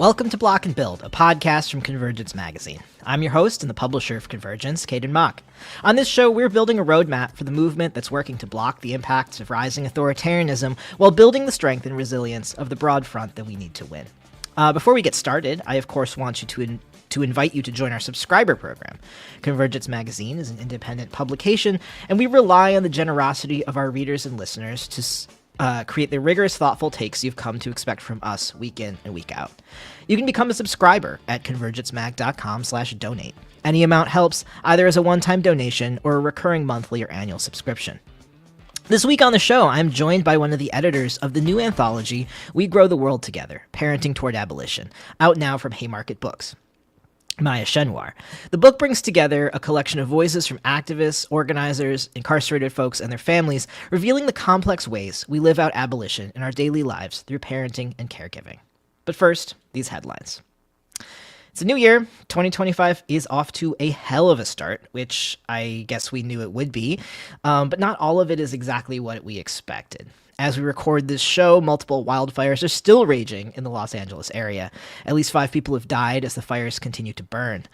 Welcome to Block and Build, a podcast from Convergence Magazine. I'm your host and the publisher of Convergence, Cayden. On this show, we're building a roadmap for the movement that's working to block the impacts of rising authoritarianism while building the strength and resilience of the broad front that we need to win. Before we get started, I of course want you to invite you to join our subscriber program. Convergence Magazine is an independent publication, and we rely on the generosity of our readers and listeners to create the rigorous, thoughtful takes you've come to expect from us week in and week out. You can become a subscriber at convergencemag.com/donate. Any amount helps, either as a one-time donation or a recurring monthly or annual subscription. This week on the show, I'm joined by one of the editors of the new anthology, We Grow the World Together, Parenting Toward Abolition, out now from Haymarket Books. Maya Schenwar. The book brings together a collection of voices from activists, organizers, incarcerated folks, and their families, revealing the complex ways we live out abolition in our daily lives through parenting and caregiving. But first, these headlines. It's a new year. 2025 is off to a hell of a start, which I guess we knew it would be, but not all of it is exactly what we expected. As we record this show, multiple wildfires are still raging in the Los Angeles area. At least 5 people have died as the fires continue to burn.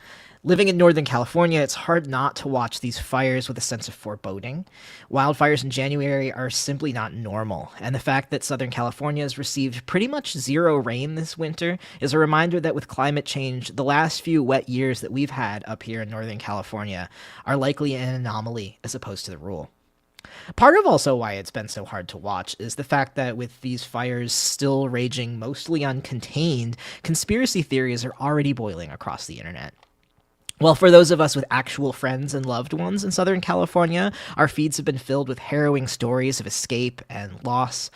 Living in Northern California, it's hard not to watch these fires with a sense of foreboding. Wildfires in January are simply not normal, and the fact that Southern California has received pretty much zero rain this winter is a reminder that with climate change, the last few wet years that we've had up here in Northern California are likely an anomaly as opposed to the rule. Part of also why it's been so hard to watch is the fact that with these fires still raging mostly uncontained, conspiracy theories are already boiling across the internet. Well, for those of us with actual friends and loved ones in Southern California, our feeds have been filled with harrowing stories of escape and loss,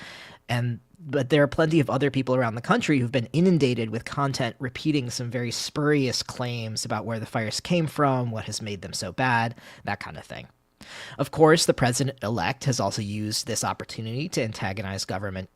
but there are plenty of other people around the country who've been inundated with content repeating some very spurious claims about where the fires came from, what has made them so bad, that kind of thing. Of course, the president-elect has also used this opportunity to antagonize Governor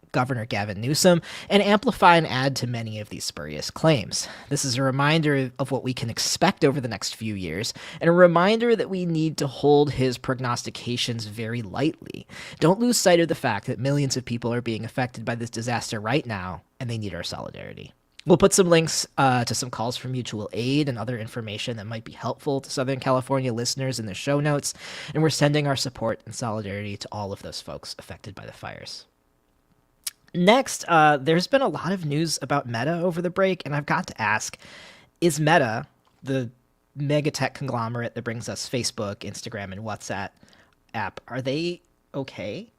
Gavin Newsom and amplify and add to many of these spurious claims. This is a reminder of what we can expect over the next few years, and a reminder that we need to hold his prognostications very lightly. Don't lose sight of the fact that millions of people are being affected by this disaster right now, and they need our solidarity. We'll put some links to some calls for mutual aid and other information that might be helpful to Southern California listeners in the show notes, and we're sending our support and solidarity to all of those folks affected by the fires. Next, there's been a lot of news about Meta over the break, and I've got to ask, is Meta, the mega tech conglomerate that brings us Facebook, Instagram, and WhatsApp app, are they okay?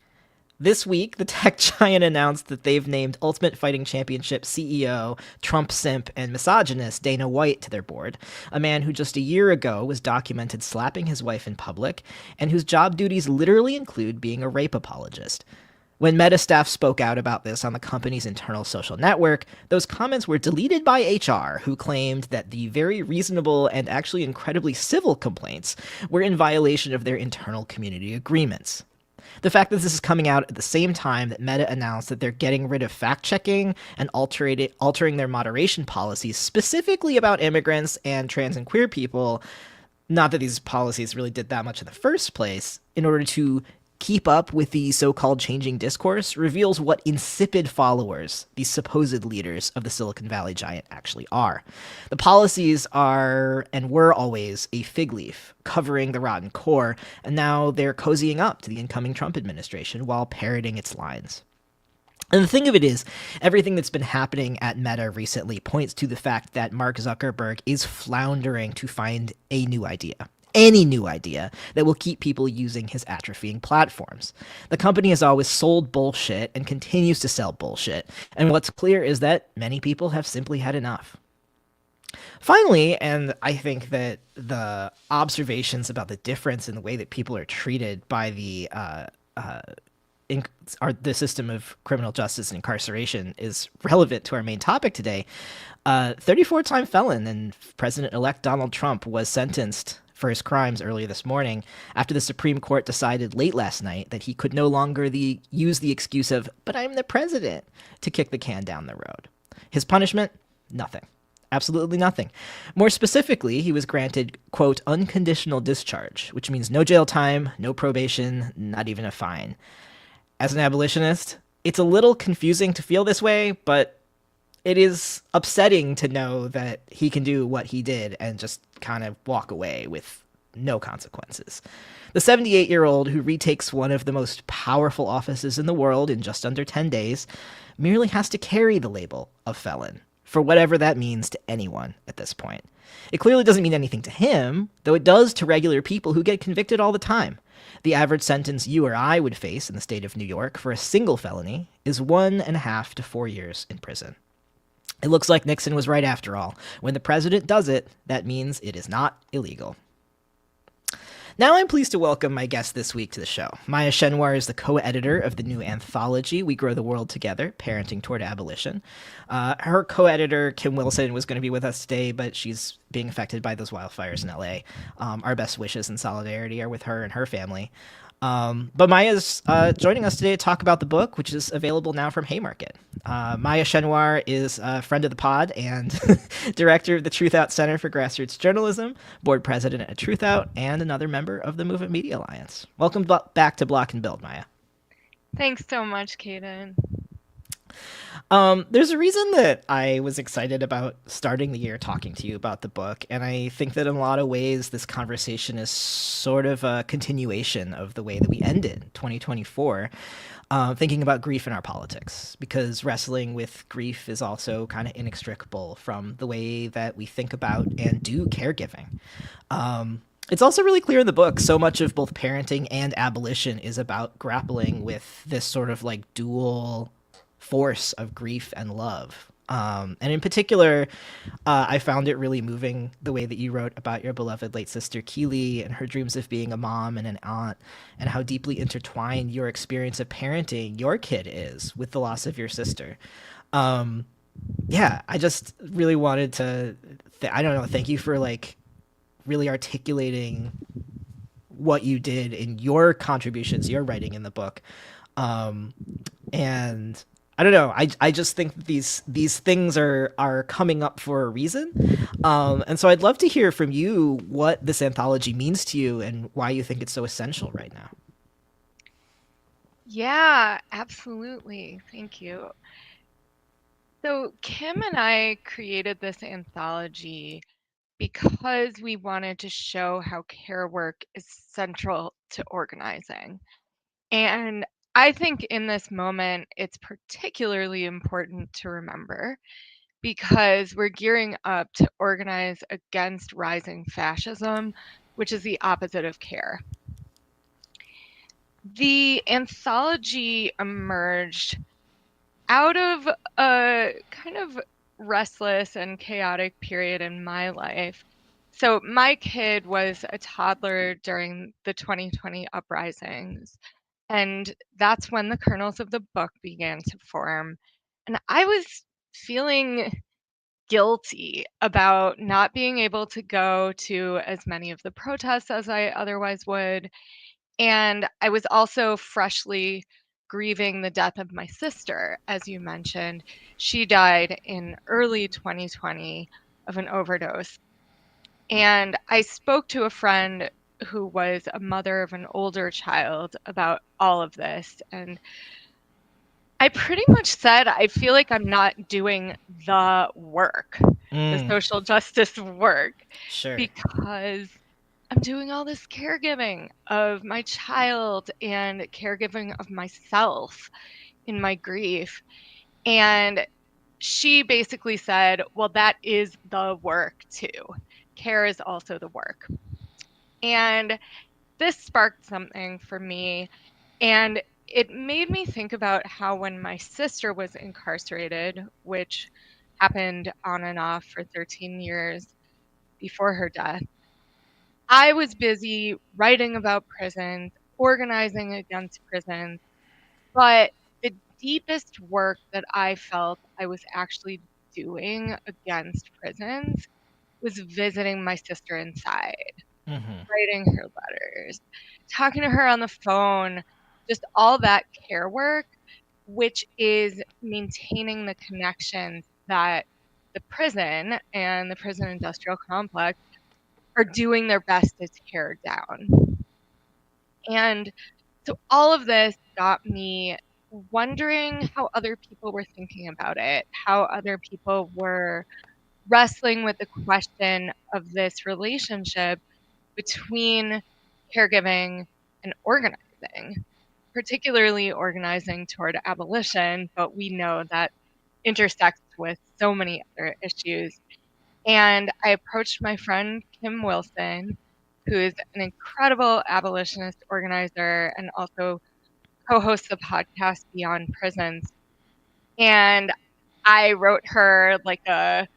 This week, the tech giant announced that they've named Ultimate Fighting Championship CEO, Trump simp, and misogynist Dana White to their board, a man who just a year ago was documented slapping his wife in public, and whose job duties literally include being a rape apologist. When Meta staff spoke out about this on the company's internal social network, those comments were deleted by HR, who claimed that the very reasonable and actually incredibly civil complaints were in violation of their internal community agreements. The fact that this is coming out at the same time that Meta announced that they're getting rid of fact-checking and altering their moderation policies specifically about immigrants and trans and queer people, not that these policies really did that much in the first place, in order to keep up with the so-called changing discourse, reveals what insipid followers these supposed leaders of the Silicon Valley giant actually are. The policies are and were always a fig leaf covering the rotten core, and now they're cozying up to the incoming Trump administration while parroting its lines. And the thing of it is, everything that's been happening at Meta recently points to the fact that Mark Zuckerberg is floundering to find a new idea. Any new idea that will keep people using his atrophying platforms. The company has always sold bullshit and continues to sell bullshit, and what's clear is that many people have simply had enough. Finally, and I think that the observations about the difference in the way that people are treated by the system of criminal justice and incarceration is relevant to our main topic today. 34-time felon and President-elect Donald Trump was sentenced for his crimes earlier this morning after the Supreme Court decided late last night that he could no longer use the excuse of, "but I'm the president," to kick the can down the road. His punishment? Nothing. Absolutely nothing. More specifically, he was granted, quote, unconditional discharge, which means no jail time, no probation, not even a fine. As an abolitionist, it's a little confusing to feel this way, but it is upsetting to know that he can do what he did and just kind of walk away with no consequences. The 78-year-old who retakes one of the most powerful offices in the world in just under 10 days merely has to carry the label of felon, for whatever that means to anyone at this point. It clearly doesn't mean anything to him, though it does to regular people who get convicted all the time. The average sentence you or I would face in the state of New York for a single felony is 1.5 to 4 years in prison. It looks like Nixon was right after all. When the president does it, that means it is not illegal. Now I'm pleased to welcome my guest this week to the show. Maya Schenwar is the co-editor of the new anthology, We Grow the World Together, Parenting Toward Abolition. Her co-editor, Kim Wilson, was going to be with us today, but she's being affected by those wildfires in LA. Our best wishes and solidarity are with her and her family. But Maya's joining us today to talk about the book, which is available now from Haymarket. Maya Schenwar is a friend of the pod and director of the Truth Out Center for Grassroots Journalism, board president at Truth Out, and another member of the Movement Media Alliance. Welcome back to Block and Build, Maya. Thanks so much, Cayden. There's a reason that I was excited about starting the year talking to you about the book, and I think that in a lot of ways this conversation is sort of a continuation of the way that we ended 2024, thinking about grief in our politics, because wrestling with grief is also kind of inextricable from the way that we think about and do caregiving. It's also really clear in the book, so much of both parenting and abolition is about grappling with this sort of like dual force of grief and love. And in particular, I found it really moving the way that you wrote about your beloved late sister Keely and her dreams of being a mom and an aunt, and how deeply intertwined your experience of parenting your kid is with the loss of your sister. Yeah, I just really wanted to, I don't know, thank you for like really articulating what you did in your contributions, your writing in the book. And I don't know. I just think that these things are coming up for a reason, and so I'd love to hear from you what this anthology means to you and why you think it's so essential right now. Yeah, absolutely. Thank you. So, Kim and I created this anthology because we wanted to show how care work is central to organizing. And I think in this moment, it's particularly important to remember because we're gearing up to organize against rising fascism, which is the opposite of care. The anthology emerged out of a kind of restless and chaotic period in my life. So, my kid was a toddler during the 2020 uprisings, and that's when the kernels of the book began to form. And I was feeling guilty about not being able to go to as many of the protests as I otherwise would. And I was also freshly grieving the death of my sister, as you mentioned. She died in early 2020 of an overdose. And I spoke to a friend who was a mother of an older child about all of this. And I pretty much said, I feel like I'm not doing the work, the social justice work, Sure. because I'm doing all this caregiving of my child and caregiving of myself in my grief. And she basically said, well, that is the work too. Care is also the work. And this sparked something for me. And it made me think about how when my sister was incarcerated, which happened on and off for 13 years before her death, I was busy writing about prisons, organizing against prisons, but the deepest work that I felt I was actually doing against prisons was visiting my sister inside, writing her letters, talking to her on the phone, just all that care work, which is maintaining the connections that the prison and the prison industrial complex are doing their best to tear down. And so all of this got me wondering how other people were thinking about it, how other people were wrestling with the question of this relationship between caregiving and organizing, particularly organizing toward abolition, but we know that intersects with so many other issues. And I approached my friend Kim Wilson, who is an incredible abolitionist organizer and also co-hosts the podcast Beyond Prisons. And I wrote her like a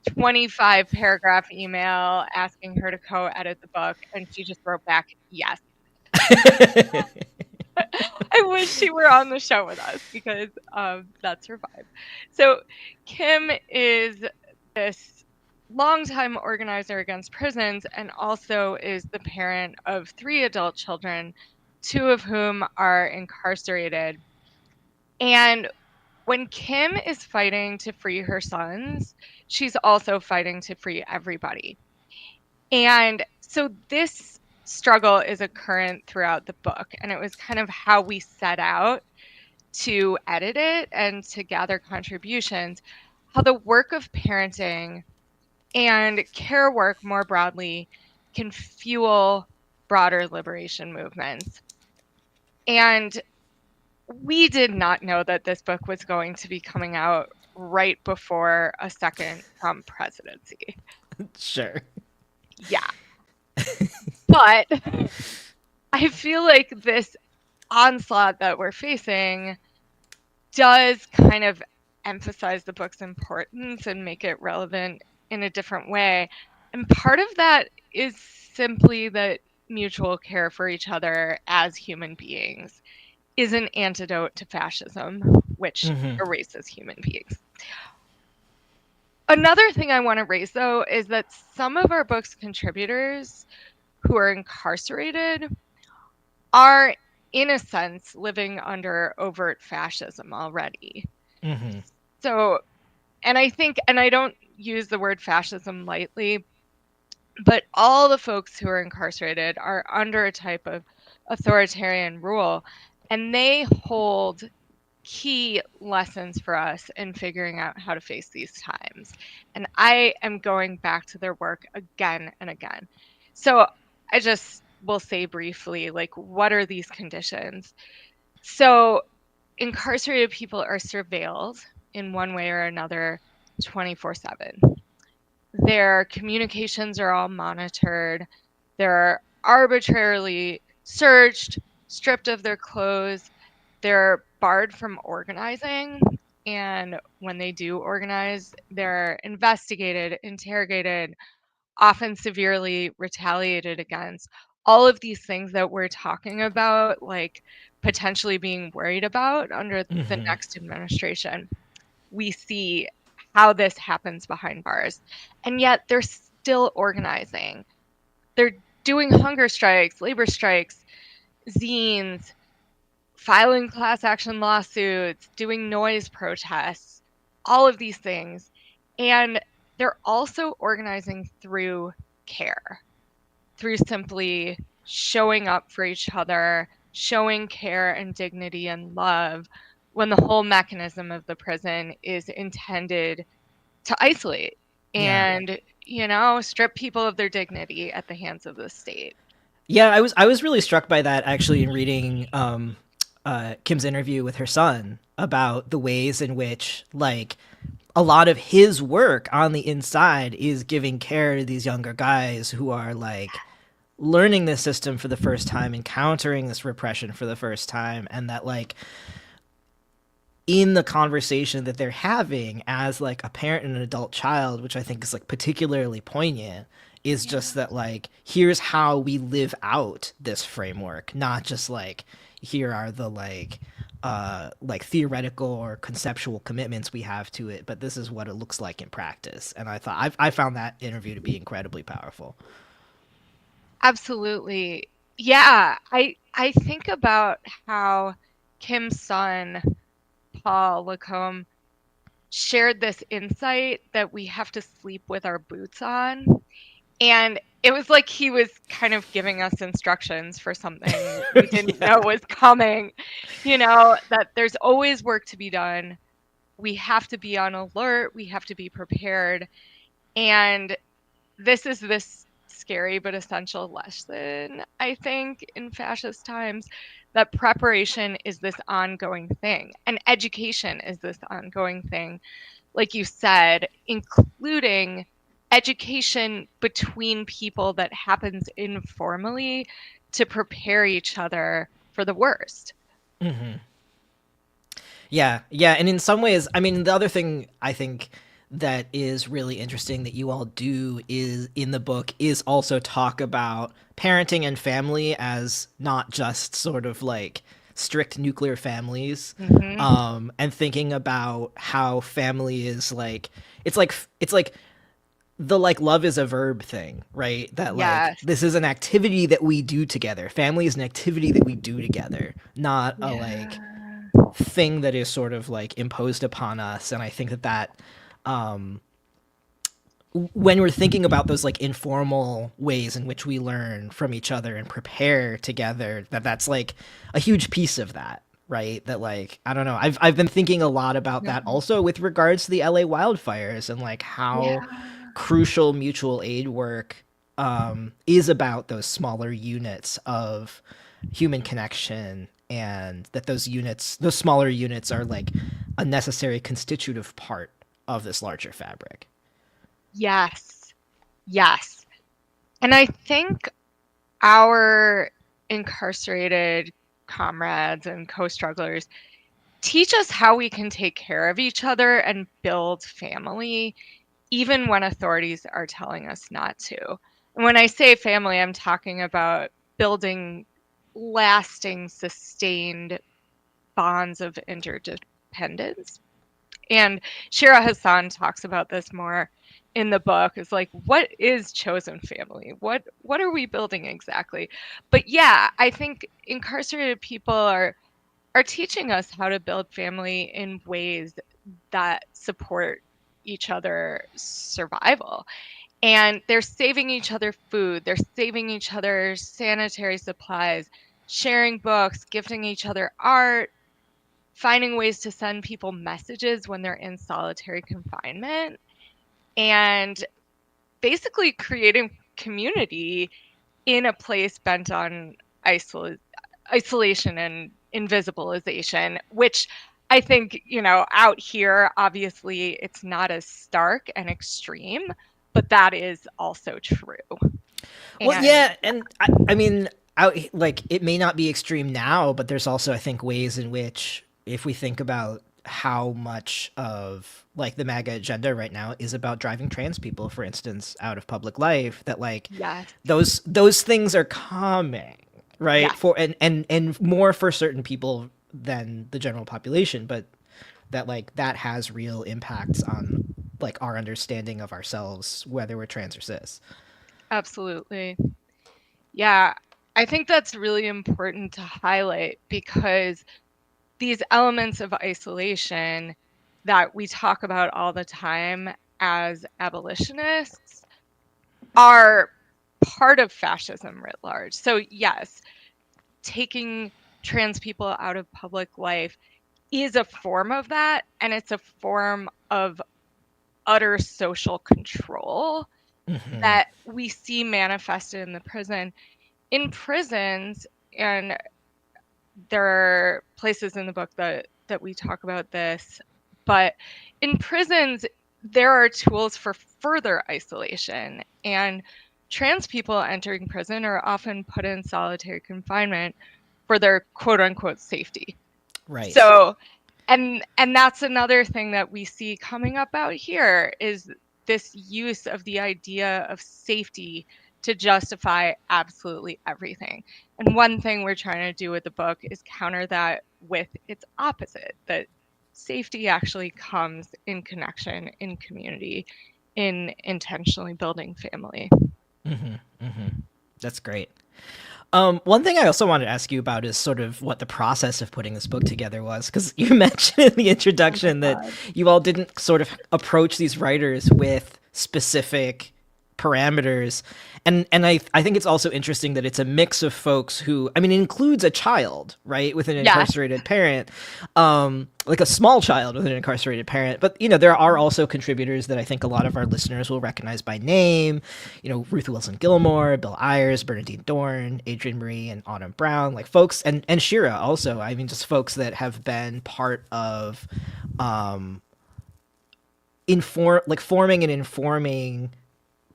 25 paragraph email asking her to co-edit the book, and she just wrote back, yes. I wish she were on the show with us because that's her vibe. So Kim is this longtime organizer against prisons and also is the parent of 3 adult children, 2 of whom are incarcerated. And when Kim is fighting to free her sons, she's also fighting to free everybody. And so this struggle is a current throughout the book, and it was kind of how we set out to edit it and to gather contributions, how the work of parenting and care work more broadly can fuel broader liberation movements. And we did not know that this book was going to be coming out right before a second Trump presidency. Sure. Yeah. But I feel like this onslaught that we're facing does kind of emphasize the book's importance and make it relevant in a different way. And part of that is simply that mutual care for each other as human beings is an antidote to fascism, which erases human beings. Another thing I want to raise, though, is that some of our book's contributors who are incarcerated are, in a sense, living under overt fascism already. So, and I think, and I don't use the word fascism lightly, but all the folks who are incarcerated are under a type of authoritarian rule, and they hold key lessons for us in figuring out how to face these times. And I am going back to their work again and again. So I just will say briefly, like, what are these conditions? So incarcerated people are surveilled in one way or another 24/7. Their communications are all monitored. They're arbitrarily searched, stripped of their clothes. They're barred from organizing. And when they do organize, they're investigated, interrogated, often severely retaliated against. All of these things that we're talking about, like potentially being worried about under the next administration, we see how this happens behind bars. And yet they're still organizing. They're doing hunger strikes, labor strikes, zines, filing class action lawsuits, doing noise protests, all of these things. And they're also organizing through care, through simply showing up for each other, showing care and dignity and love, when the whole mechanism of the prison is intended to isolate and, strip people of their dignity at the hands of the state. Yeah, I was really struck by that actually in reading Kim's interview with her son about the ways in which, like, a lot of his work on the inside is giving care to these younger guys who are, like, learning this system for the first time, encountering this repression for the first time, and that, like, in the conversation that they're having as, like, a parent and an adult child, which I think is, like, particularly poignant, is just that, like, here's how we live out this framework, not just, like, here are the, like theoretical or conceptual commitments we have to it, but this is what it looks like in practice. And I found that interview to be incredibly powerful. Absolutely. Yeah, I think about how Kim's son, Paul Lacombe, shared this insight that we have to sleep with our boots on. And it was like he was kind of giving us instructions for something we didn't know was coming, that there's always work to be done. We have to be on alert. We have to be prepared. And this is this scary but essential lesson, I think, in fascist times, that preparation is this ongoing thing, and education is this ongoing thing, like you said, including education between people that happens informally to prepare each other for the worst. Mm-hmm. Yeah, yeah, and in some ways, I mean, the other thing I think that is really interesting that you all do is in the book is also talk about parenting and family as not just sort of like strict nuclear families, and thinking about how family is like it's like the like love is a verb thing, right? That like this is an activity that we do together. Family is an activity that we do together, not a like thing that is sort of like imposed upon us. And I think that when we're thinking about those like informal ways in which we learn from each other and prepare together, that's like a huge piece of that, right? That like, I don't know, I've been thinking a lot about that also with regards to the LA wildfires and like how crucial mutual aid work is about those smaller units of human connection, and that those smaller units are like a necessary constitutive part of this larger fabric. Yes. And I think our incarcerated comrades and co-strugglers teach us how we can take care of each other and build family, even when authorities are telling us not to. And when I say family, I'm talking about building lasting, sustained bonds of interdependence. And Shira Hassan talks about this more in the book. Is like, what is chosen family? What are we building exactly? But yeah, I think incarcerated people are teaching us how to build family in ways that support each other's survival. And they're saving each other food, they're saving each other sanitary supplies, sharing books, gifting each other art, finding ways to send people messages when they're in solitary confinement, and basically creating community in a place bent on isolation and invisibilization, which I think, out here, obviously it's not as stark and extreme, but that is also true. Well, yeah, and I mean, like it may not be extreme now, but there's also, I think, ways in which, if we think about how much of like the MAGA agenda right now is about driving trans people, for instance, out of public life, that like those things are coming, right? For and more for certain people than the general population, but that like that has real impacts on like our understanding of ourselves, whether we're trans or cis. Absolutely. Yeah, I think that's really important to highlight, because these elements of isolation that we talk about all the time as abolitionists are part of fascism writ large. So yes, taking trans people out of public life is a form of that, and it's a form of utter social control that we see manifested in the prison. In prisons, and there are places in the book that we talk about this, but in prisons, there are tools for further isolation, and trans people entering prison are often put in solitary confinement for their quote unquote safety. Right. So, and that's another thing that we see coming up out here, is this use of the idea of safety to justify absolutely everything. And one thing we're trying to do with the book is counter that with its opposite, that safety actually comes in connection, in community, in intentionally building family. That's great. One thing I also wanted to ask you about is sort of what the process of putting this book together was, because you mentioned in the introduction that you all didn't sort of approach these writers with specific parameters. And I think it's also interesting that it's a mix of folks who, I mean, it includes a child, right, with an incarcerated parent, like a small child with an incarcerated parent. But, you know, there are also contributors that I think a lot of our listeners will recognize by name, you know, Ruth Wilson Gilmore, Bill Ayers, Bernadine Dorn, Adrienne Marie, and Autumn Brown, like folks, and Shira also. I mean, just folks that have been part of forming and informing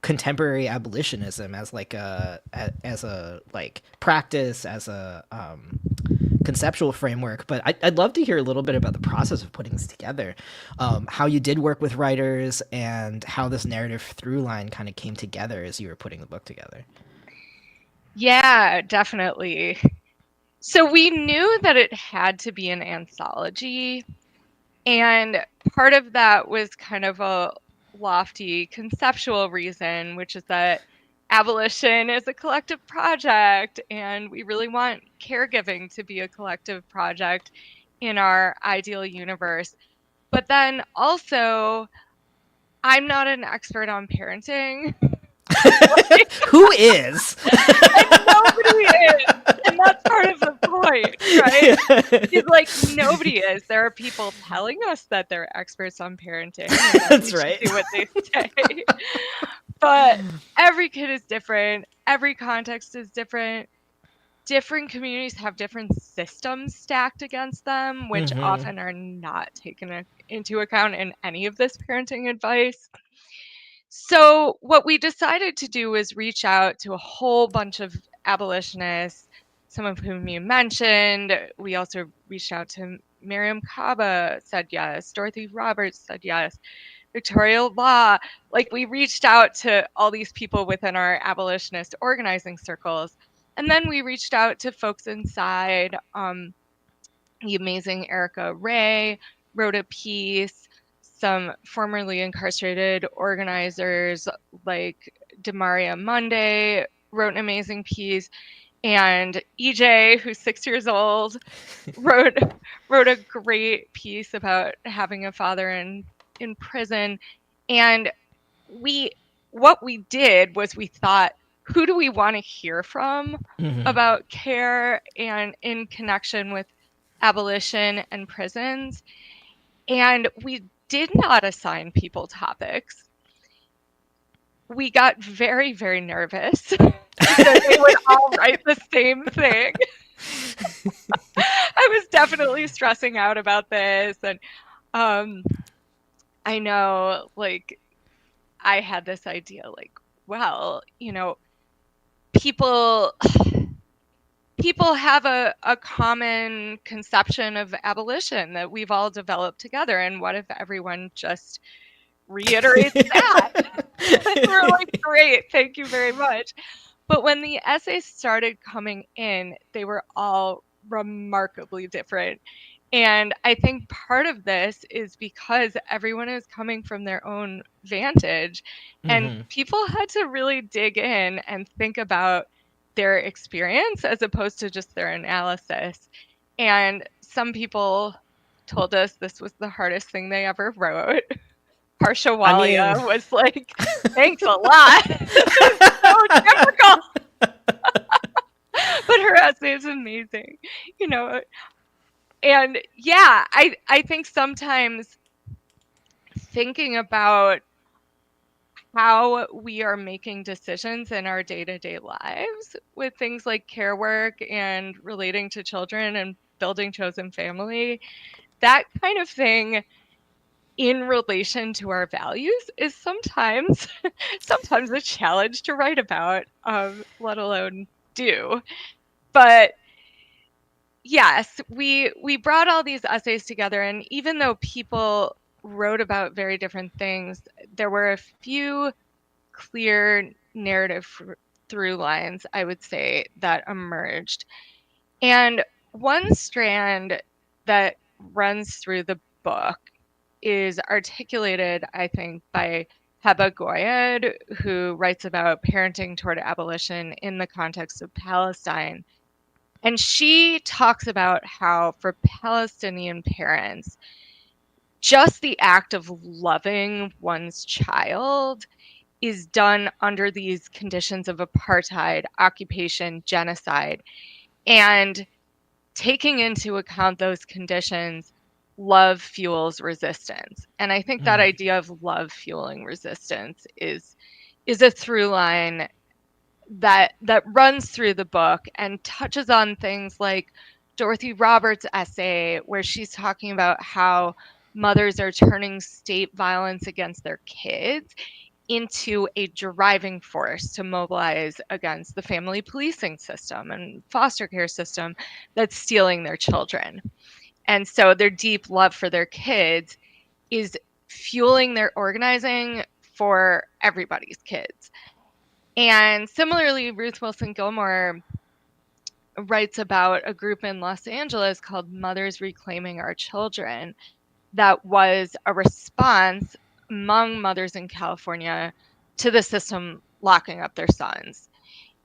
contemporary abolitionism as like a like practice, as a conceptual framework. But I'd love to hear a little bit about the process of putting this together, how you did work with writers, and how this narrative through line kind of came together as you were putting the book together. Yeah, definitely. So we knew that it had to be an anthology, and part of that was kind of a lofty conceptual reason, which is that abolition is a collective project, and we really want caregiving to be a collective project in our ideal universe. But then also, I'm not an expert on parenting. Who is? And nobody is. And that's part of the point, right? It's like nobody is. There are people telling us that they're experts on parenting. That's right. Do what they say. But every kid is different. Every context is different. Different communities have different systems stacked against them, which often are not taken into account in any of this parenting advice. So what we decided to do was reach out to a whole bunch of abolitionists, some of whom you mentioned. We also reached out to Miriam Kaba, said yes. Dorothy Roberts said yes. Victoria Law. Like, we reached out to all these people within our abolitionist organizing circles. And then we reached out to folks inside. The amazing Erica Ray wrote a piece. Some formerly incarcerated organizers like Demaria Monday wrote an amazing piece. And EJ, who's 6 years old, wrote a great piece about having a father in prison. And what we did was we thought, who do we want to hear from about care and in connection with abolition and prisons? And we did not assign people topics. We got very, very nervous because they would all write the same thing. I was definitely stressing out about this. And I know, like, I had this idea, like, well, you know, people have a common conception of abolition that we've all developed together. And what if everyone just reiterates that? We're like, great, thank you very much. But when the essays started coming in, they were all remarkably different. And I think part of this is because everyone is coming from their own vantage, and people had to really dig in and think about their experience as opposed to just their analysis. And some people told us this was the hardest thing they ever wrote. Harsha Walia was like, thanks a lot. It's so difficult. But her essay is amazing, you know. And yeah, I think sometimes thinking about how we are making decisions in our day-to-day lives with things like care work and relating to children and building chosen family, that kind of thing in relation to our values is sometimes a challenge to write about, let alone do. But yes, we brought all these essays together, and even though people wrote about very different things, there were a few clear narrative through lines, I would say, that emerged. And one strand that runs through the book is articulated, I think, by Heba Goyed, who writes about parenting toward abolition in the context of Palestine. And she talks about how for Palestinian parents, just the act of loving one's child is done under these conditions of apartheid, occupation, genocide, and taking into account those conditions, love fuels resistance. And I think that idea of love fueling resistance is a through line that runs through the book and touches on things like Dorothy Roberts' essay, where she's talking about how mothers are turning state violence against their kids into a driving force to mobilize against the family policing system and foster care system that's stealing their children. And so their deep love for their kids is fueling their organizing for everybody's kids. And similarly, Ruth Wilson Gilmore writes about a group in Los Angeles called Mothers Reclaiming Our Children that was a response among mothers in California to the system locking up their sons.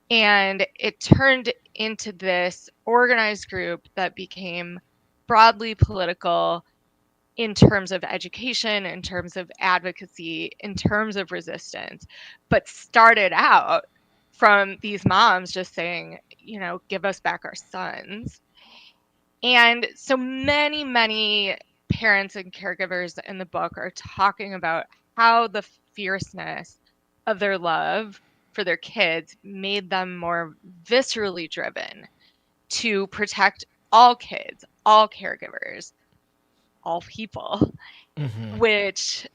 And it turned into this organized group that became broadly political in terms of education, in terms of advocacy, in terms of resistance, but started out from these moms just saying, give us back our sons. And so many parents and caregivers in the book are talking about how the fierceness of their love for their kids made them more viscerally driven to protect all kids, all caregivers, all people, which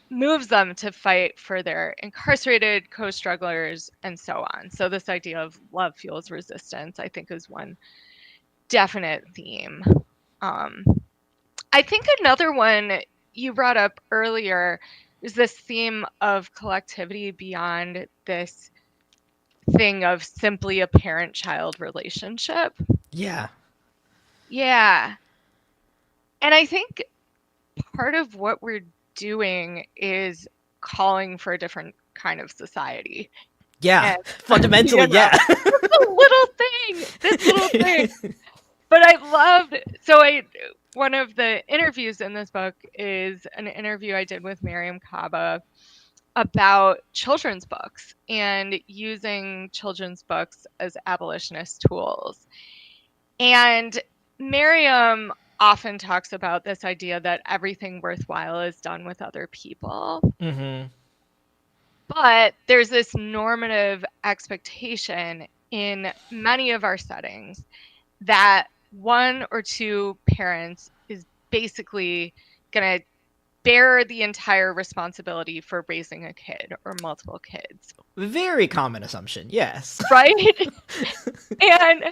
moves them to fight for their incarcerated co-strugglers and so on. So this idea of love fuels resistance, I think, is one definite theme. I think another one you brought up earlier is this theme of collectivity beyond this thing of simply a parent-child relationship. Yeah. Yeah. And I think part of what we're doing is calling for a different kind of society. Yeah. And, fundamentally, yeah. This little thing. But one of the interviews in this book is an interview I did with Miriam Kaba about children's books and using children's books as abolitionist tools. And Miriam often talks about this idea that everything worthwhile is done with other people. But there's this normative expectation in many of our settings that one or two parents is basically going to bear the entire responsibility for raising a kid or multiple kids. Very common assumption, yes. Right? And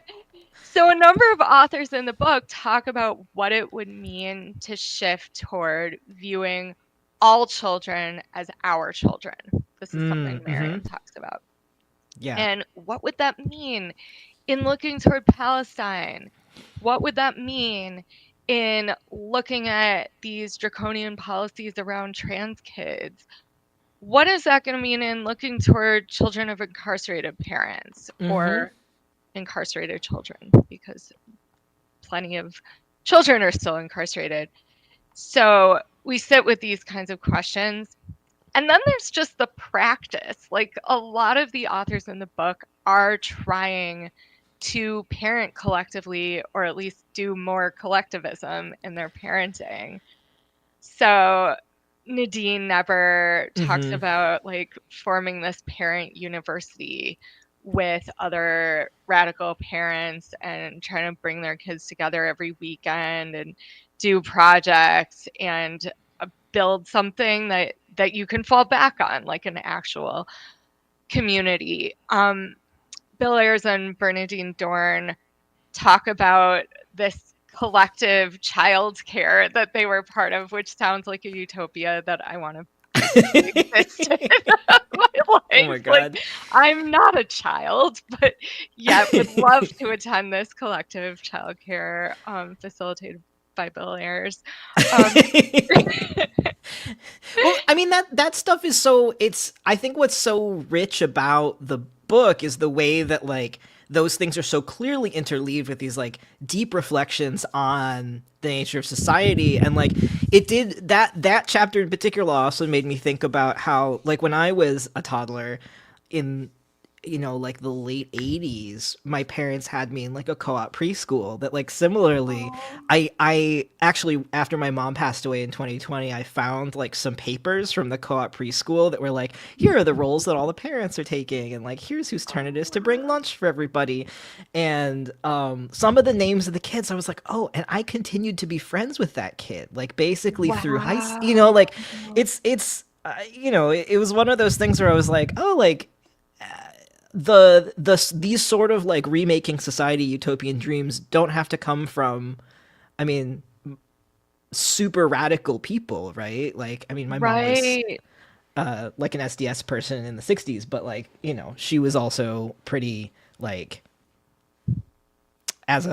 so a number of authors in the book talk about what it would mean to shift toward viewing all children as our children. This is something Miriam talks about. Yeah. And what would that mean in looking toward Palestine? What would that mean in looking at these draconian policies around trans kids? What is that going to mean in looking toward children of incarcerated parents or incarcerated children? Because plenty of children are still incarcerated. So we sit with these kinds of questions. And then there's just the practice. Like, a lot of the authors in the book are trying to parent collectively, or at least do more collectivism in their parenting. So Nadine Neber talks about like forming this parent university with other radical parents and trying to bring their kids together every weekend and do projects and build something that you can fall back on, like an actual community. Bill Ayers and Bernadine Dorn talk about this collective child care that they were part of, which sounds like a utopia that I want to exist in my life. Oh my God. Like, I'm not a child, but yet would love to attend this collective child care facilitated by Bill Ayers. Well, I mean, that stuff is so, I think what's so rich about the book is the way that, like, those things are so clearly interleaved with these like deep reflections on the nature of society. And like it did that chapter in particular also made me think about how like when I was a toddler in like the late 80s, my parents had me in like a co-op preschool that like similarly Oh, I actually after my mom passed away in 2020, I found like some papers from the co-op preschool that were like, here are the roles that all the parents are taking and like here's whose turn it is to bring lunch for everybody. And some of the names of the kids I was like, oh, and I continued to be friends with that kid like basically through high school, like wow. it was one of those things where I was like, oh, like these sort of like remaking society utopian dreams don't have to come from, I mean, super radical people, right? Like, I mean, my mom was Right. like an SDS person in the 60s, but like, she was also pretty like as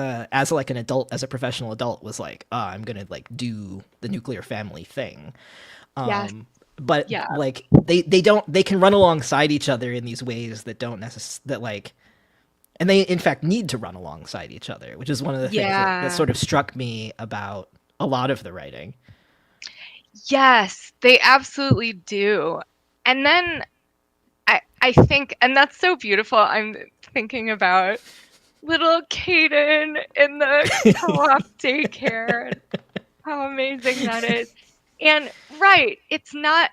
like an adult, as a professional adult, was like, I'm gonna like do the nuclear family thing. Yes. But Yeah. like they can run alongside each other in these ways that don't that like, and they in fact need to run alongside each other, which is one of the things that Yeah. sort of struck me about a lot of the writing. Yes, they absolutely do. And then I think, and that's so beautiful. I'm thinking about little Cayden in the co-op daycare and how amazing that is. And right, it's not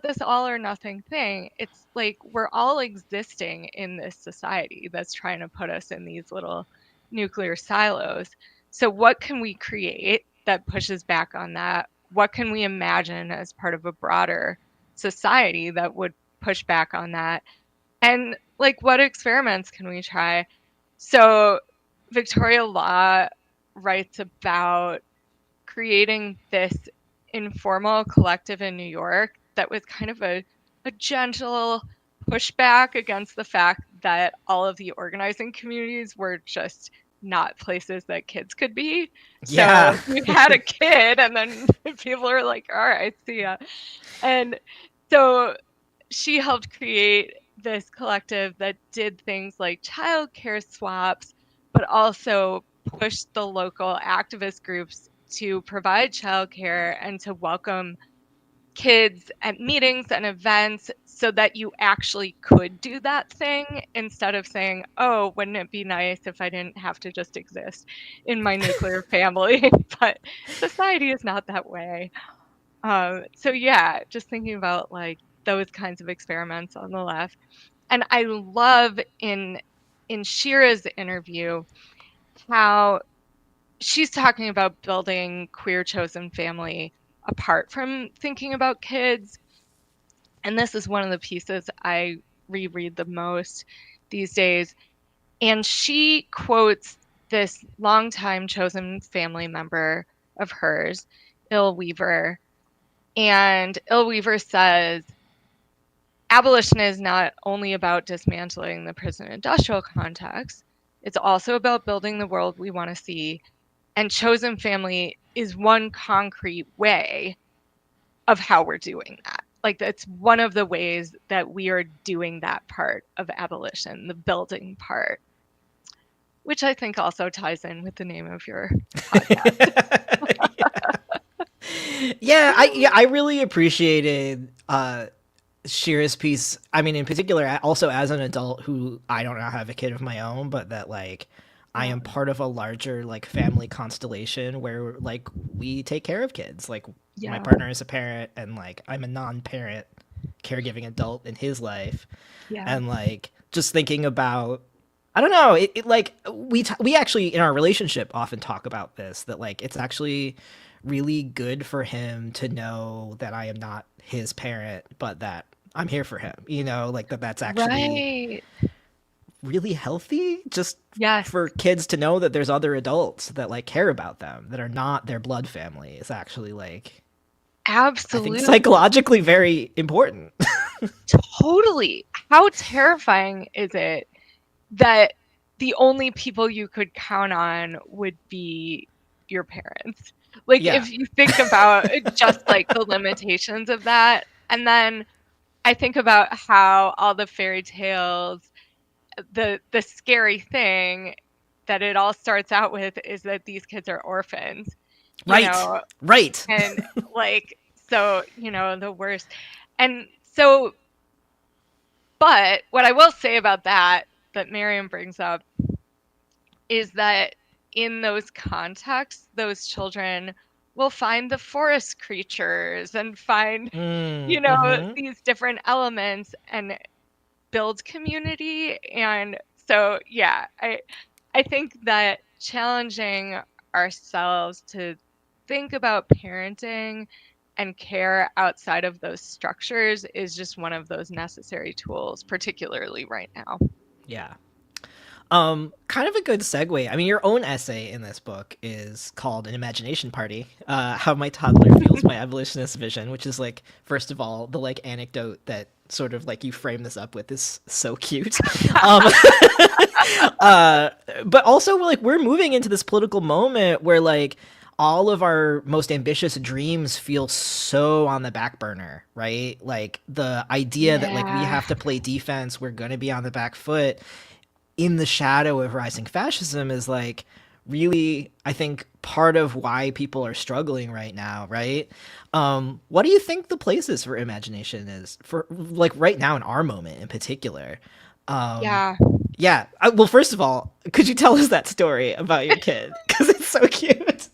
this all or nothing thing. It's like we're all existing in this society that's trying to put us in these little nuclear silos. So what can we create that pushes back on that? What can we imagine as part of a broader society that would push back on that? And like what experiments can we try? So Victoria Law writes about creating this informal collective in New York that was kind of a gentle pushback against the fact that all of the organizing communities were just not places that kids could be. Yeah. So you had a kid, and then people are like, all right, see ya. And so she helped create this collective that did things like childcare swaps, but also pushed the local activist groups to provide childcare and to welcome kids at meetings and events so that you actually could do that thing instead of saying, oh, wouldn't it be nice if I didn't have to just exist in my nuclear family? But society is not that way. So yeah, just thinking about like those kinds of experiments on the left. And I love in Shira's interview how she's talking about building queer chosen family apart from thinking about kids. And this is one of the pieces I reread the most these days. And she quotes this longtime chosen family member of hers, Il Weaver. And Il Weaver says, abolition is not only about dismantling the prison industrial context, it's also about building the world we want to see. And chosen family is one concrete way of how we're doing that. Like, that's one of the ways that we are doing that part of abolition, the building part, which I think also ties in with the name of your podcast. Yeah, I really appreciated Shira's piece. I mean, in particular, also as an adult who I don't now have a kid of my own, but that like I Yeah. am part of a larger like family constellation where like we take care of kids. Like my Yeah. partner is a parent, and like I'm a non-parent caregiving adult in his life, Yeah. and like just thinking about. I don't know. It like we actually in our relationship often talk about this, that like it's actually really good for him to know that I am not his parent, but that I'm here for him. Like that's actually Right. really healthy just Yes. for kids to know that there's other adults that like care about them, that are not their blood family, is actually like, I think, Absolutely. psychologically very important. Totally. How terrifying is it that the only people you could count on would be your parents? Like, Yeah. if you think about just like the limitations of that, and then I think about how all the fairy tales the scary thing that it all starts out with is that these kids are orphans, Right. Right. and like, so, the worst. And so, but what I will say about that Miriam brings up is that in those contexts, those children will find the forest creatures and find, these different elements and build community. And so, yeah, I think that challenging ourselves to think about parenting and care outside of those structures is just one of those necessary tools, particularly right now. Yeah. Kind of a good segue. I mean, your own essay in this book is called An Imagination Party, How My Toddler Fuels My Abolitionist Vision, which is like, first of all, the like anecdote that sort of like you frame this up with is so cute. But also like we're moving into this political moment where like all of our most ambitious dreams feel so on the back burner, right? Like the idea that like we have to play defense, we're going to be on the back foot in the shadow of rising fascism is like really, I think, part of why people are struggling right now, right? What do you think the places for imagination is for like right now in our moment in particular? Yeah. Well, first of all, could you tell us that story about your kid? Because it's so cute.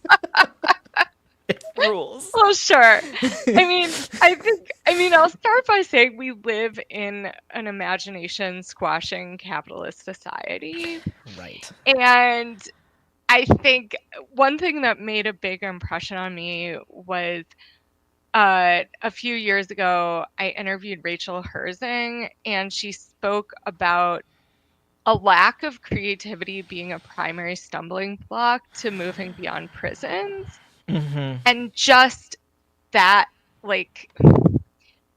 It rules. Well, sure. I'll start by saying we live in an imagination squashing capitalist society. Right. And I think one thing that made a big impression on me was a few years ago, I interviewed Rachel Herzing, and she spoke about a lack of creativity being a primary stumbling block to moving beyond prisons. Mm-hmm. And just that, like,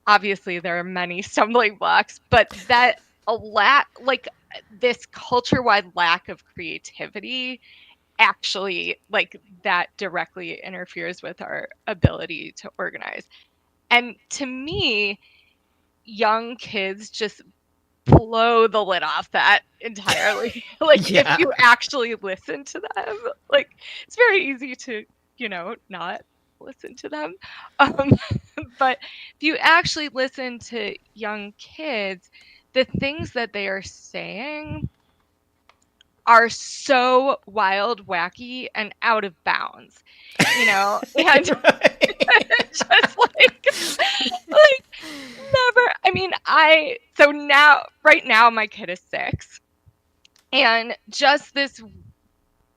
obviously there are many stumbling blocks, but that this culture-wide lack of creativity actually, like, that directly interferes with our ability to organize. And to me, young kids just blow the lid off that entirely. Like, Yeah. if you actually listen to them, like, it's very easy to, not listen to them. But if you actually listen to young kids, the things that they are saying are so wild, wacky, and out of bounds, and just like never. Right now, my kid is 6, and just this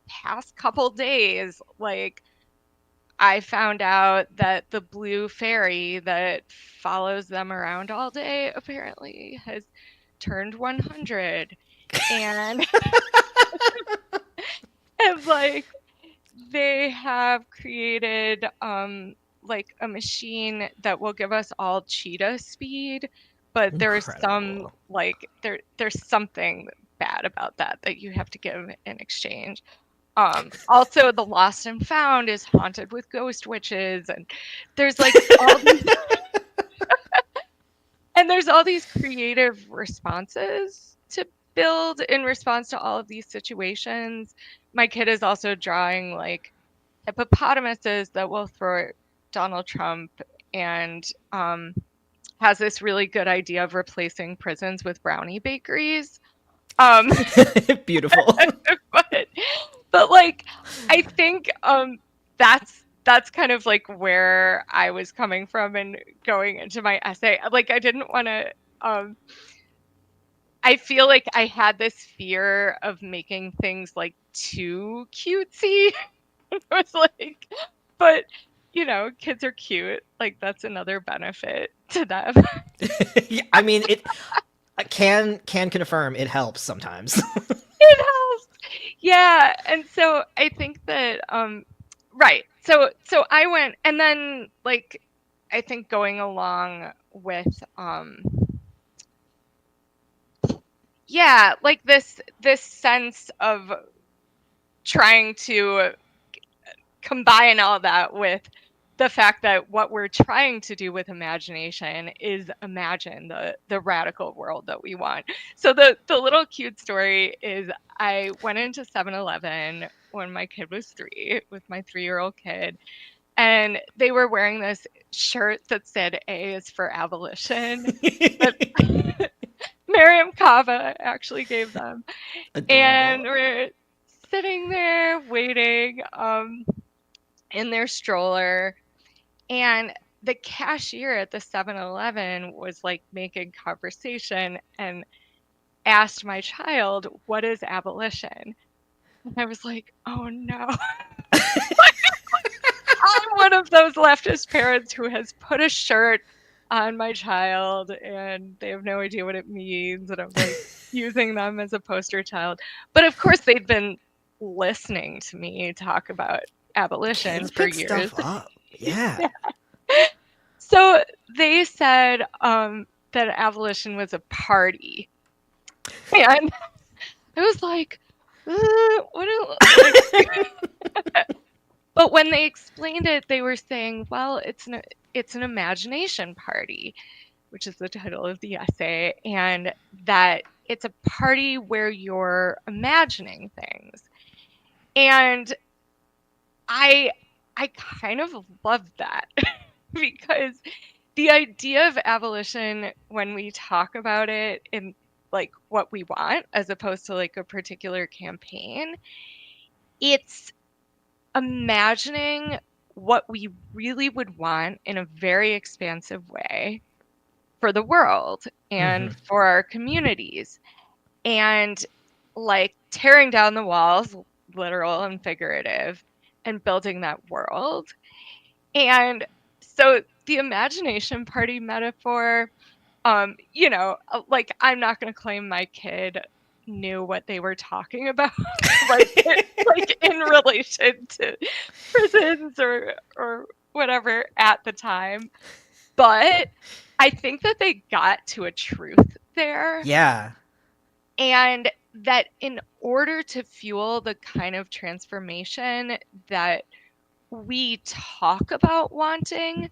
past couple days, like, I found out that the blue fairy that follows them around all day apparently has turned 100, and and like they have created like a machine that will give us all cheetah speed, but there's some there's something bad about that you have to give in exchange. Also, the Lost and Found is haunted with ghost witches, and there's like all these and there's all these creative responses to build in response to all of these situations. My kid is also drawing like hippopotamuses that will thwart Donald Trump, and has this really good idea of replacing prisons with brownie bakeries. Beautiful. But like, I think that's kind of like where I was coming from and going into my essay. Like, I didn't want to. I feel like I had this fear of making things like too cutesy. I was like, but kids are cute. Like, that's another benefit to them. Yeah, I mean, it can confirm it helps sometimes. It helps. Yeah. And so I think that right. So I went, and then like I think going along with like this sense of trying to combine all that with the fact that what we're trying to do with imagination is imagine the radical world that we want. So the little cute story is I went into 7-Eleven when my kid was 3 with my 3-year-old kid, and they were wearing this shirt that said A is for abolition that Miriam Kava actually gave them. And Adorable. we're sitting there waiting in their stroller, and the cashier at the 7-Eleven was like making conversation and asked my child, "What is abolition?" And I was like, "Oh no." I'm one of those leftist parents who has put a shirt on my child and they have no idea what it means, and I'm like using them as a poster child. But of course they'd been listening to me talk about abolition Kids for pick years. stuff up. Yeah. So they said that abolition was a party. And I was like, what but when they explained it, they were saying, well, it's an imagination party, which is the title of the essay, and that it's a party where you're imagining things. And I kind of love that because the idea of abolition, when we talk about it in like what we want as opposed to like a particular campaign, it's imagining what we really would want in a very expansive way for the world and for our communities, and like tearing down the walls, literal and figurative, and building that world. And so the imagination party metaphor, like I'm not going to claim my kid knew what they were talking about, like in relation to prisons or whatever at the time. But I think that they got to a truth there. Yeah. And that in order to fuel the kind of transformation that we talk about wanting,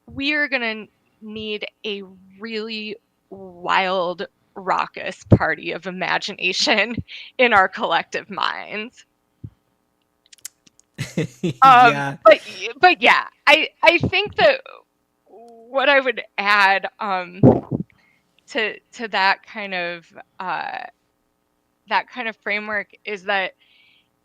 we are going to need a really wild, raucous party of imagination in our collective minds. Yeah. But yeah, I think that what I would add to that kind of framework is that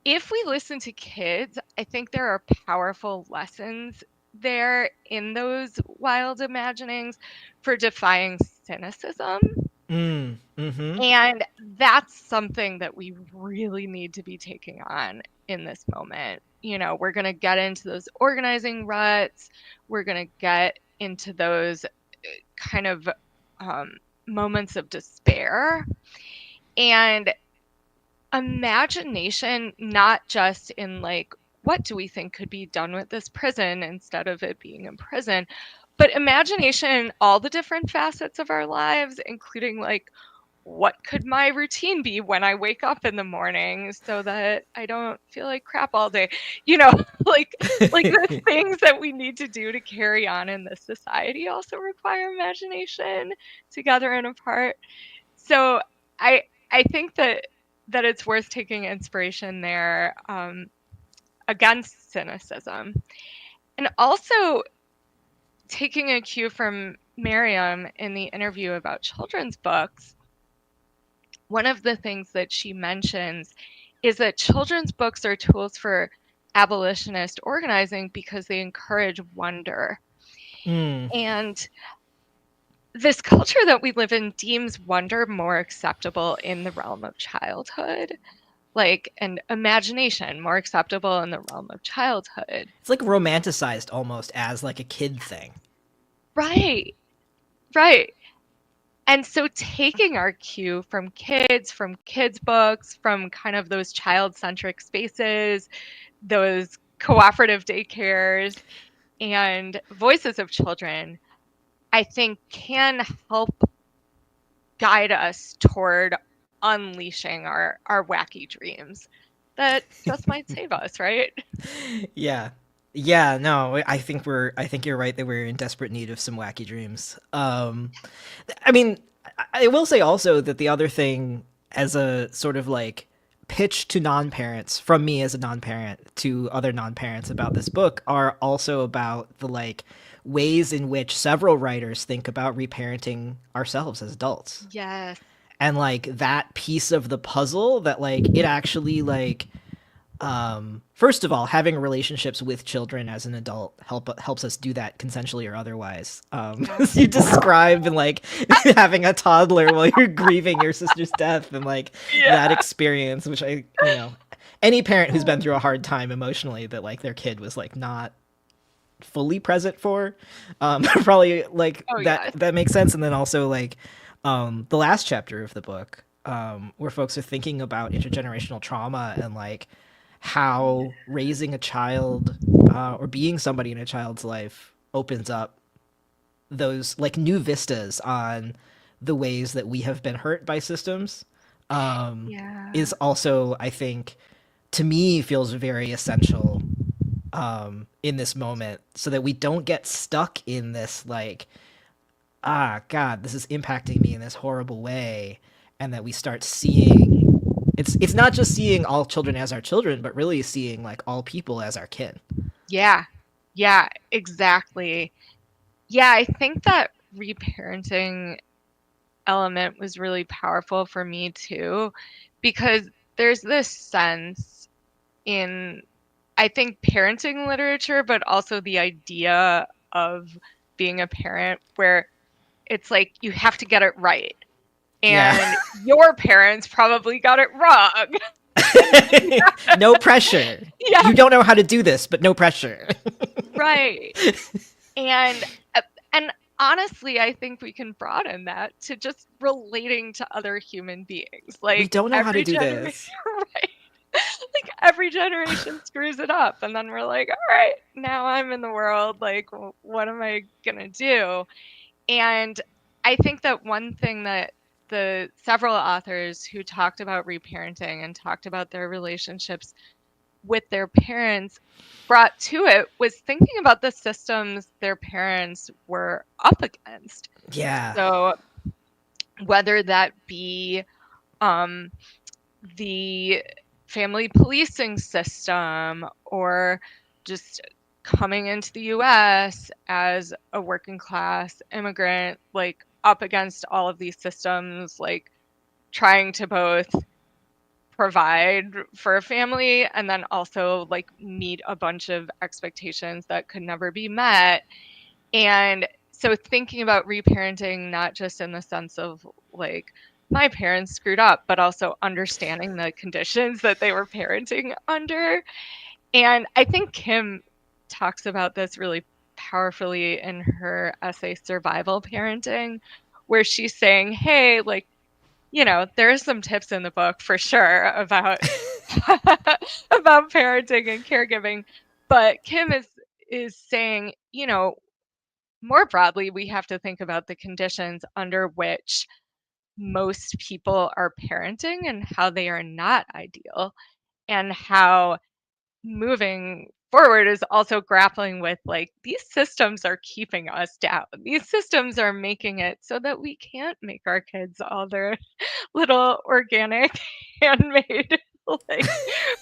if we listen to kids, I think there are powerful lessons there in those wild imaginings for defying cynicism. And that's something that we really need to be taking on in this moment. You know, we're going to get into those organizing ruts. We're going to get into those kind of moments of despair. And imagination, not just in like, what do we think could be done with this prison instead of it being in prison, but imagination in all the different facets of our lives, including like, what could my routine be when I wake up in the morning so that I don't feel like crap all day? You know, like the things that we need to do to carry on in this society also require imagination together and apart. So I think that it's worth taking inspiration there against cynicism. And also taking a cue from Miriam in the interview about children's books, one of the things that she mentions is that children's books are tools for abolitionist organizing because they encourage wonder. And this culture that we live in deems wonder more acceptable in the realm of childhood, like, and imagination more acceptable in the realm of childhood. It's like romanticized almost as like a kid thing. Right. And so taking our cue from kids books, from kind of those child-centric spaces, those cooperative daycares, and voices of children, I think can help guide us toward unleashing our wacky dreams that just might save us, right? Yeah. Yeah, no, I think you're right that we're in desperate need of some wacky dreams. I mean, I will say also that the other thing, as a sort of like pitch to non-parents from me as a non-parent to other non-parents about this book, are also about the like ways in which several writers think about reparenting ourselves as adults. Yes. And like that piece of the puzzle that like it actually like first of all, having relationships with children as an adult helps us do that consensually or otherwise. As you describe, and like having a toddler while you're grieving your sister's death, and like that experience, which any parent who's been through a hard time emotionally that like their kid was like not fully present for, probably like Oh, that yes. that makes sense. And then also like the last chapter of the book, where folks are thinking about intergenerational trauma and like how raising a child, or being somebody in a child's life, opens up those like new vistas on the ways that we have been hurt by systems, Yeah. is also, I think, to me, feels very essential in this moment, so that we don't get stuck in this like, ah, God, this is impacting me in this horrible way, and that we start seeing it's not just seeing all children as our children, but really seeing like all people as our kin. Yeah. Yeah, exactly. Yeah, I think that reparenting element was really powerful for me too, because there's this sense in, I think, parenting literature, but also the idea of being a parent where it's like you have to get it right. Yeah. And your parents probably got it wrong. No pressure. Yeah, You don't know how to do this, but no pressure. right. And uh, and honestly, I think we can broaden that to just relating to other human beings. We Like don't know how to every do generation, this. right? Like every generation screws it up, and then we're like, all right, now I'm in the world. Like, what am I gonna do? And I think that one thing that the several authors who talked about reparenting and talked about their relationships with their parents brought to it was thinking about the systems their parents were up against. Yeah. So whether that be um, the family policing system, or just coming into the US as a working class immigrant, like up against all of these systems, like trying to both provide for a family and then also like meet a bunch of expectations that could never be met. And so thinking about reparenting, not just in the sense of like my parents screwed up, but also understanding the conditions that they were parenting under. And I think Kim talks about this really powerfully in her essay, Survival Parenting, where she's saying, hey, like, there are some tips in the book for sure about about parenting and caregiving. But Kim is saying, more broadly, we have to think about the conditions under which most people are parenting and how they are not ideal, and how moving forward is also grappling with like these systems are keeping us down. These systems are making it so that we can't make our kids all their little organic handmade like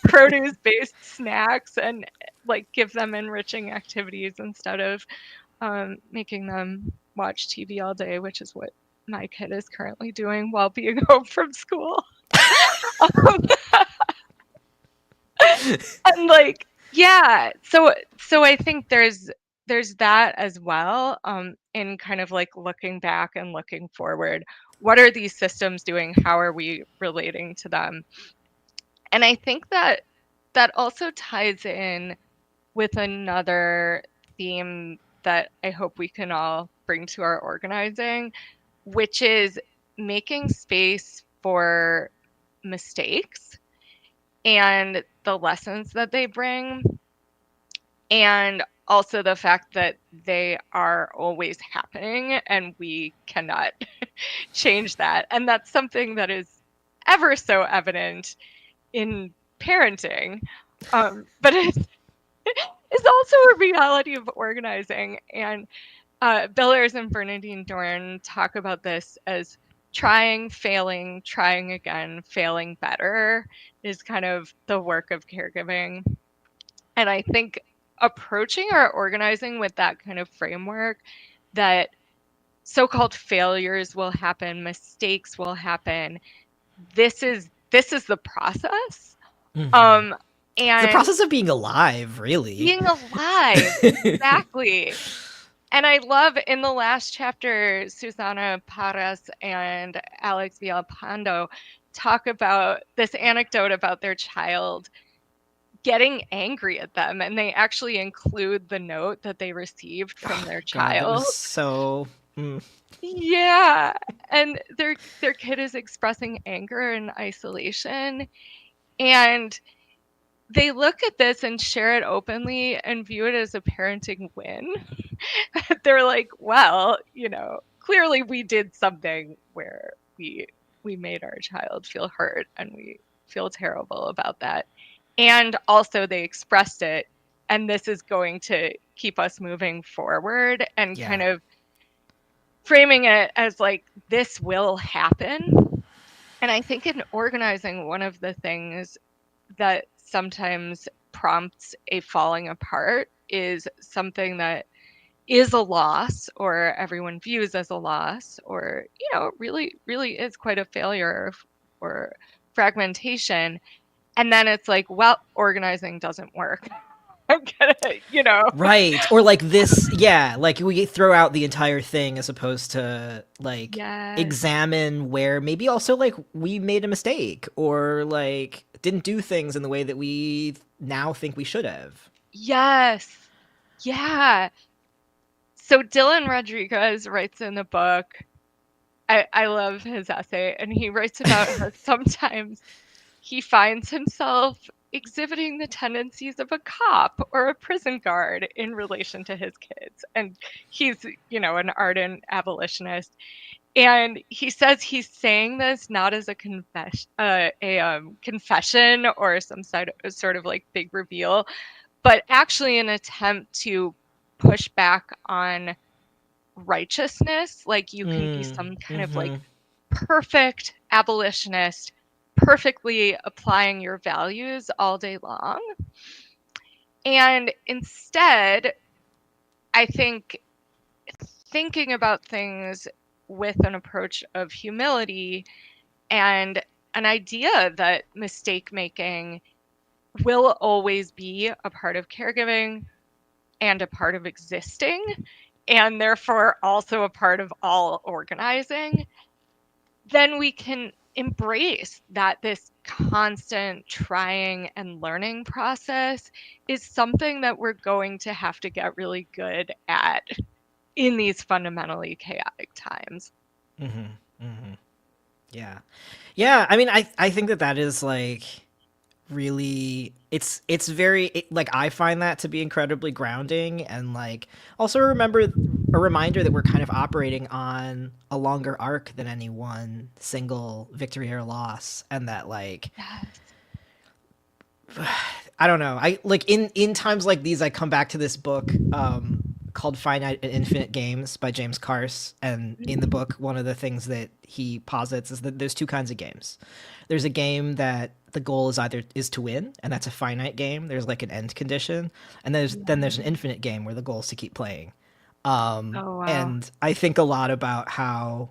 produce based snacks and like give them enriching activities instead of making them watch TV all day, which is what my kid is currently doing while being home from school. um, and like, yeah, so I think there's that as well, in kind of like looking back and looking forward. What are these systems doing? How are we relating to them? And I think that that also ties in with another theme that I hope we can all bring to our organizing, which is making space for mistakes and the lessons that they bring, and also the fact that they are always happening and we cannot change that. And that's something that is ever so evident in parenting. But is also a reality of organizing. And Billers and Bernadine Dorn talk about this as trying, failing, trying again, failing better is kind of the work of caregiving. And I think approaching our organizing with that kind of framework, that so-called failures will happen, mistakes will happen. This is the process. Mm-hmm. It's the And process of being alive, really. being alive, exactly. And I love in the last chapter, Susana Paras and Alex Villalpando talk about this anecdote about their child getting angry at them, and they actually include the note that they received from Oh, their God, that child. was so. Yeah, and their kid is expressing anger and isolation, and they look at this and share it openly and view it as a parenting win. They're like, well, clearly we did something where we made our child feel hurt, and we feel terrible about that. And also they expressed it, and this is going to keep us moving forward, and kind Yeah. of framing it as like, this will happen. And I think in organizing, one of the things that sometimes prompts a falling apart is something that is a loss, or everyone views as a loss, or really is quite a failure, or fragmentation. And then it's like, well, organizing doesn't work. I'm gonna. Right. Or like this, yeah, like we throw out the entire thing as opposed to like Yes. examine where maybe also like we made a mistake or like didn't do things in the way that we now think we should have. Yes. Yeah. So Dylan Rodriguez writes in the book, I love his essay, and he writes about how sometimes he finds himself exhibiting the tendencies of a cop or a prison guard in relation to his kids. And he's, an ardent abolitionist. And he says he's saying this not as a confession or some sort of like big reveal, but actually an attempt to push back on righteousness. Like, you can be some kind of like Mm-hmm. perfect abolitionist, perfectly applying your values all day long. And instead, I think thinking about things with an approach of humility and an idea that mistake making will always be a part of caregiving and a part of existing, and therefore also a part of all organizing, then we can embrace that this constant trying and learning process is something that we're going to have to get really good at in these fundamentally chaotic times. Mm-hmm. Mm-hmm. Yeah. Yeah, I mean I think that is like really it's very like I find that to be incredibly grounding and like also a reminder that we're kind of operating on a longer arc than any one single victory or loss, and that like Yes. I don't know, I like in times like these I come back to this book called Finite and Infinite Games by James Carse, and in the book one of the things that he posits is that there's two kinds of games. There's a game that the goal is to win, and that's a finite game. There's like an end condition, and there's an infinite game where the goal is to keep playing. Oh, wow. And I think a lot about how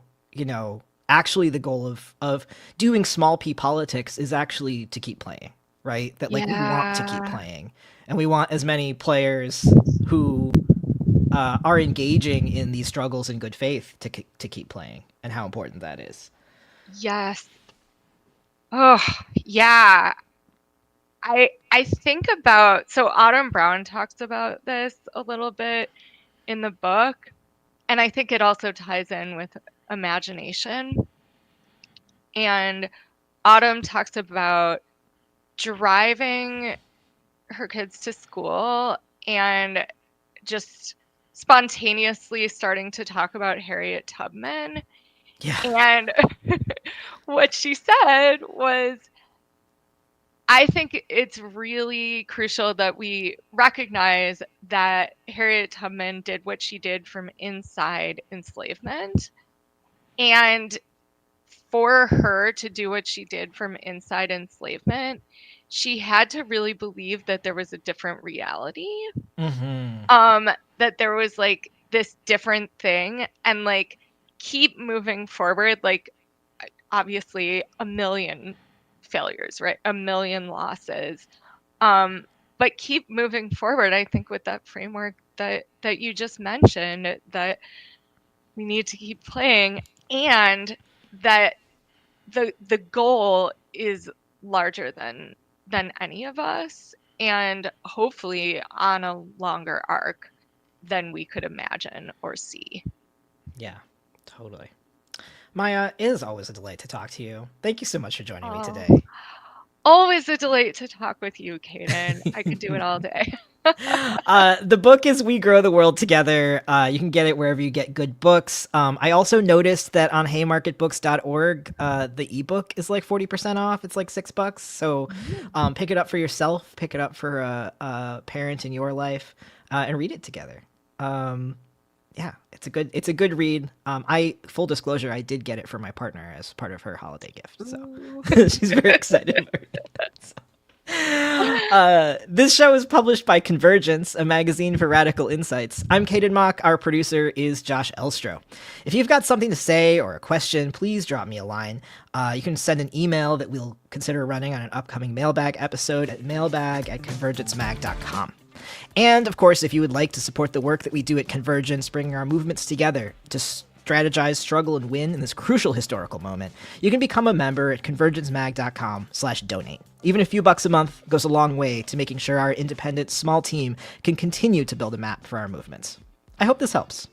actually the goal of doing small p politics is actually to keep playing, right? That like we want to keep Yeah. playing, and we want as many players who are engaging in these struggles in good faith to keep playing, and how important that is. Yes. Oh, yeah. I think about, so Autumn Brown talks about this a little bit in the book, and I think it also ties in with imagination. And Autumn talks about driving her kids to school and just spontaneously starting to talk about Harriet Tubman. Yeah. And what she said was, I think it's really crucial that we recognize that Harriet Tubman did what she did from inside enslavement. And for her to do what she did from inside enslavement, she had to really believe that there was a different reality. That there was like this different thing, and like keep moving forward. Like, obviously a million failures, right? A million losses. But keep moving forward. I think with that framework that you just mentioned, that we need to keep playing, and that the goal is larger than any of us, and hopefully on a longer arc than we could imagine or see. Yeah, totally. Maya, it is always a delight to talk to you. Thank you so much for joining me today. Always a delight to talk with you, Cayden. I could do it all day. The book is We Grow the World Together. You can get it wherever you get good books. I also noticed that on haymarketbooks.org, the ebook is like 40% off. It's like $6. So pick it up for yourself, pick it up for a parent in your life, and read it together. Yeah, it's a good read. Full disclosure, I did get it for my partner as part of her holiday gift. So she's very excited about it. So. This show is published by Convergence, a magazine for radical insights. I'm Cayden Mock. Our producer is Josh Elstro. If you've got something to say or a question, please drop me a line. You can send an email that we'll consider running on an upcoming mailbag episode at mailbag@convergencemag.com. And, of course, if you would like to support the work that we do at Convergence, bringing our movements together to strategize, struggle, and win in this crucial historical moment, you can become a member at convergencemag.com/donate. Even a few bucks a month goes a long way to making sure our independent small team can continue to build a map for our movements. I hope this helps.